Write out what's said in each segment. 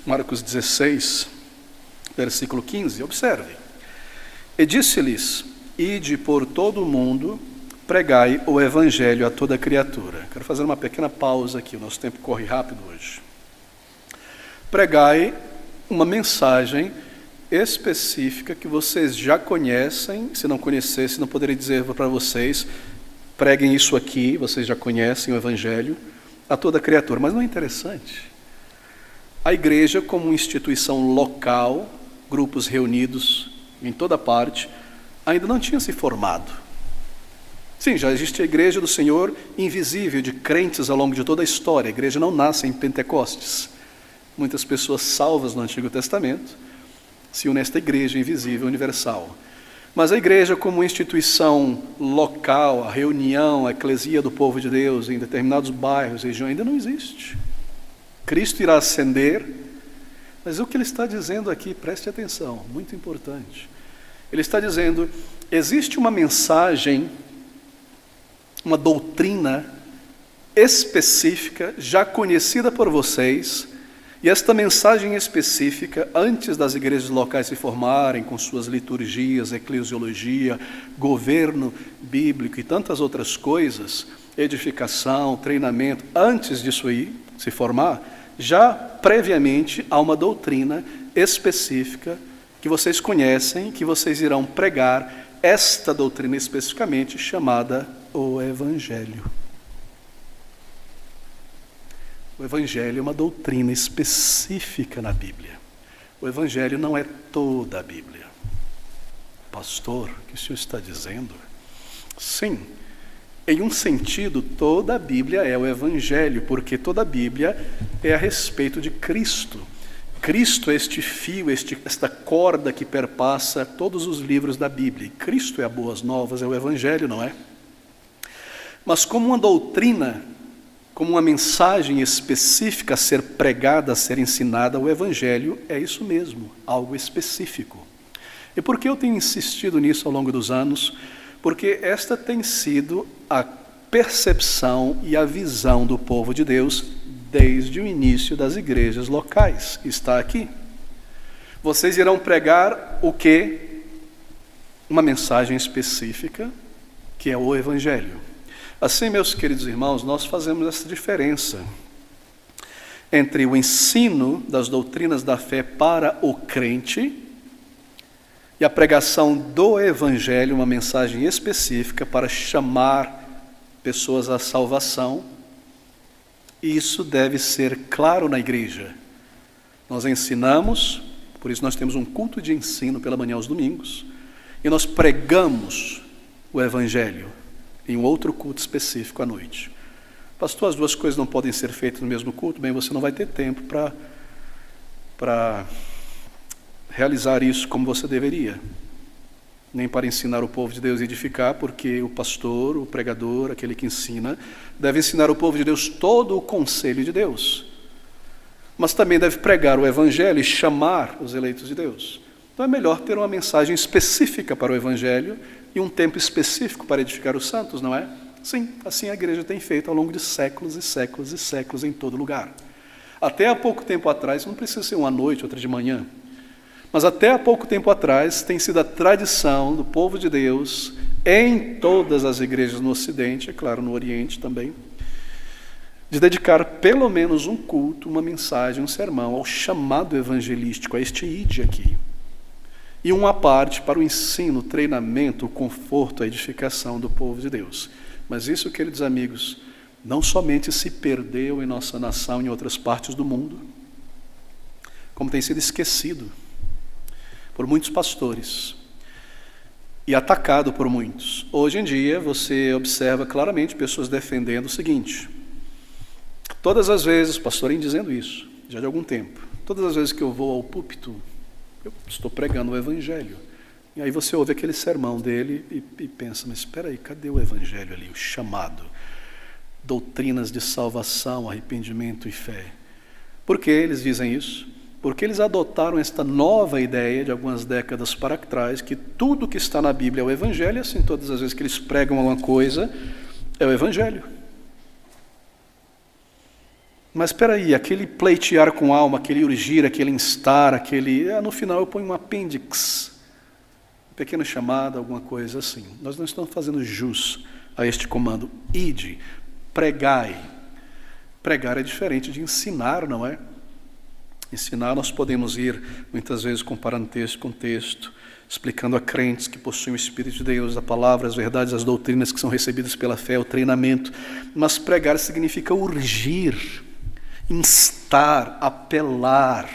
Marcos 16, versículo 15, observe. E disse-lhes: ide por todo o mundo, pregai o evangelho a toda criatura. Quero fazer uma pequena pausa aqui, o nosso tempo corre rápido hoje. Pregai uma mensagem específica que vocês já conhecem. Se não conhecessem, não poderia dizer para vocês: preguem isso aqui, vocês já conhecem o evangelho a toda criatura. Mas não é interessante? A igreja, como instituição local, grupos reunidos em toda parte, ainda não tinha se formado. Sim, já existe a igreja do Senhor invisível, de crentes ao longo de toda a história. A igreja não nasce em Pentecostes. Muitas pessoas salvas no Antigo Testamento se unem a esta igreja invisível, universal. Mas a igreja, como instituição local, a reunião, a eclesia do povo de Deus em determinados bairros, regiões, ainda não existe. Cristo irá ascender, mas o que ele está dizendo aqui, preste atenção, muito importante. Ele está dizendo: existe uma mensagem, uma doutrina específica, já conhecida por vocês, e esta mensagem específica, antes das igrejas locais se formarem com suas liturgias, eclesiologia, governo bíblico e tantas outras coisas, edificação, treinamento, antes disso aí se formar, já previamente há uma doutrina específica que vocês conhecem, que vocês irão pregar, esta doutrina especificamente chamada o Evangelho. O Evangelho é uma doutrina específica na Bíblia. O Evangelho não é toda a Bíblia. Pastor, o que o senhor está dizendo? Sim, em um sentido, toda a Bíblia é o Evangelho, porque toda a Bíblia é a respeito de Cristo. Cristo é este fio, esta corda que perpassa todos os livros da Bíblia. E Cristo é a Boas Novas, é o Evangelho, não é? Mas como uma doutrina, como uma mensagem específica a ser pregada, a ser ensinada, o Evangelho é isso mesmo, algo específico. E por que eu tenho insistido nisso ao longo dos anos? Porque esta tem sido a percepção e a visão do povo de Deus desde o início das igrejas locais. Está aqui. Vocês irão pregar o quê? Uma mensagem específica, que é o Evangelho. Assim, meus queridos irmãos, nós fazemos essa diferença entre o ensino das doutrinas da fé para o crente e a pregação do Evangelho, uma mensagem específica para chamar pessoas à salvação. E isso deve ser claro na igreja. Nós ensinamos, por isso nós temos um culto de ensino pela manhã aos domingos, e nós pregamos o Evangelho em um outro culto específico à noite. Pastor, as duas coisas não podem ser feitas no mesmo culto? Bem, você não vai ter tempo para realizar isso como você deveria, nem para ensinar o povo de Deus a edificar, porque o pastor, o pregador, aquele que ensina, deve ensinar o povo de Deus todo o conselho de Deus, mas também deve pregar o Evangelho e chamar os eleitos de Deus. Então é melhor ter uma mensagem específica para o Evangelho e um tempo específico para edificar os santos, não é? Sim, assim a igreja tem feito ao longo de séculos e séculos e séculos em todo lugar. Até há pouco tempo atrás, não precisa ser uma noite, outra de manhã, mas até há pouco tempo atrás tem sido a tradição do povo de Deus, em todas as igrejas no Ocidente, é claro, no Oriente também, de dedicar pelo menos um culto, uma mensagem, um sermão ao chamado evangelístico, a este ide aqui. E uma parte para o ensino, o treinamento, o conforto, a edificação do povo de Deus. Mas isso, queridos amigos, não somente se perdeu em nossa nação e em outras partes do mundo, como tem sido esquecido por muitos pastores e atacado por muitos. Hoje em dia, você observa claramente pessoas defendendo o seguinte: todas as vezes, pastor vem dizendo isso, já de algum tempo, todas as vezes que eu vou ao púlpito, eu estou pregando o Evangelho. E aí você ouve aquele sermão dele e pensa, mas espera aí, cadê o Evangelho ali, o chamado? Doutrinas de salvação, arrependimento e fé. Por que eles dizem isso? Porque eles adotaram esta nova ideia de algumas décadas para trás, que tudo que está na Bíblia é o Evangelho, e assim todas as vezes que eles pregam alguma coisa, é o Evangelho. Mas espera aí, aquele pleitear com alma, aquele urgir, aquele instar, no final eu ponho um apêndice, um pequeno chamado, alguma coisa assim. Nós não estamos fazendo jus a este comando. Ide, pregai. Pregar é diferente de ensinar, não é? Ensinar nós podemos ir, muitas vezes, comparando texto com texto, explicando a crentes que possuem o Espírito de Deus, a palavra, as verdades, as doutrinas que são recebidas pela fé, o treinamento. Mas pregar significa urgir, instar, apelar.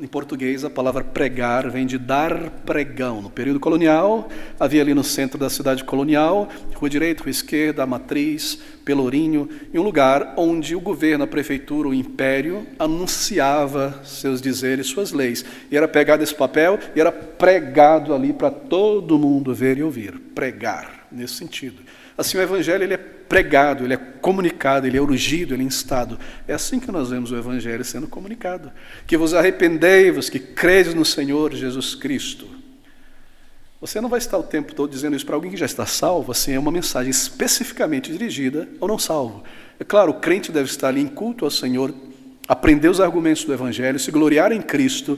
Em português, a palavra pregar vem de dar pregão. No período colonial, havia ali no centro da cidade colonial, rua direita, rua esquerda, a Matriz, Pelourinho, em um lugar onde o governo, a prefeitura, o império, anunciava seus dizeres, suas leis. E era pegado esse papel e era pregado ali para todo mundo ver e ouvir. Pregar, nesse sentido. Assim, o Evangelho ele é pregado, ele é comunicado, ele é urgido, ele é instado. É assim que nós vemos o Evangelho sendo comunicado. Que vos arrependei-vos, que credes no Senhor Jesus Cristo. Você não vai estar o tempo todo dizendo isso para alguém que já está salvo, assim, é uma mensagem especificamente dirigida ao não salvo. É claro, o crente deve estar ali em culto ao Senhor, aprender os argumentos do Evangelho, se gloriar em Cristo,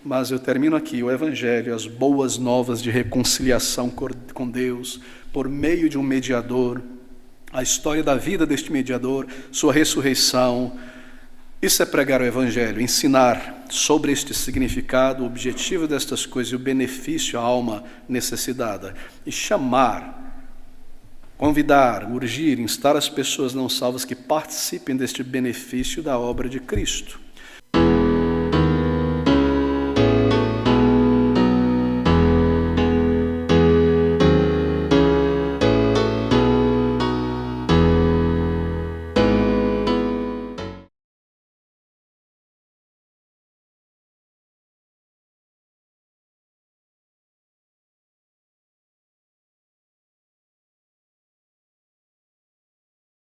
mas eu termino aqui, o Evangelho, as boas novas de reconciliação com Deus, por meio de um mediador, a história da vida deste mediador, sua ressurreição. Isso é pregar o Evangelho, ensinar sobre este significado, o objetivo destas coisas e o benefício à alma necessitada. E chamar, convidar, urgir, instar as pessoas não salvas que participem deste benefício da obra de Cristo.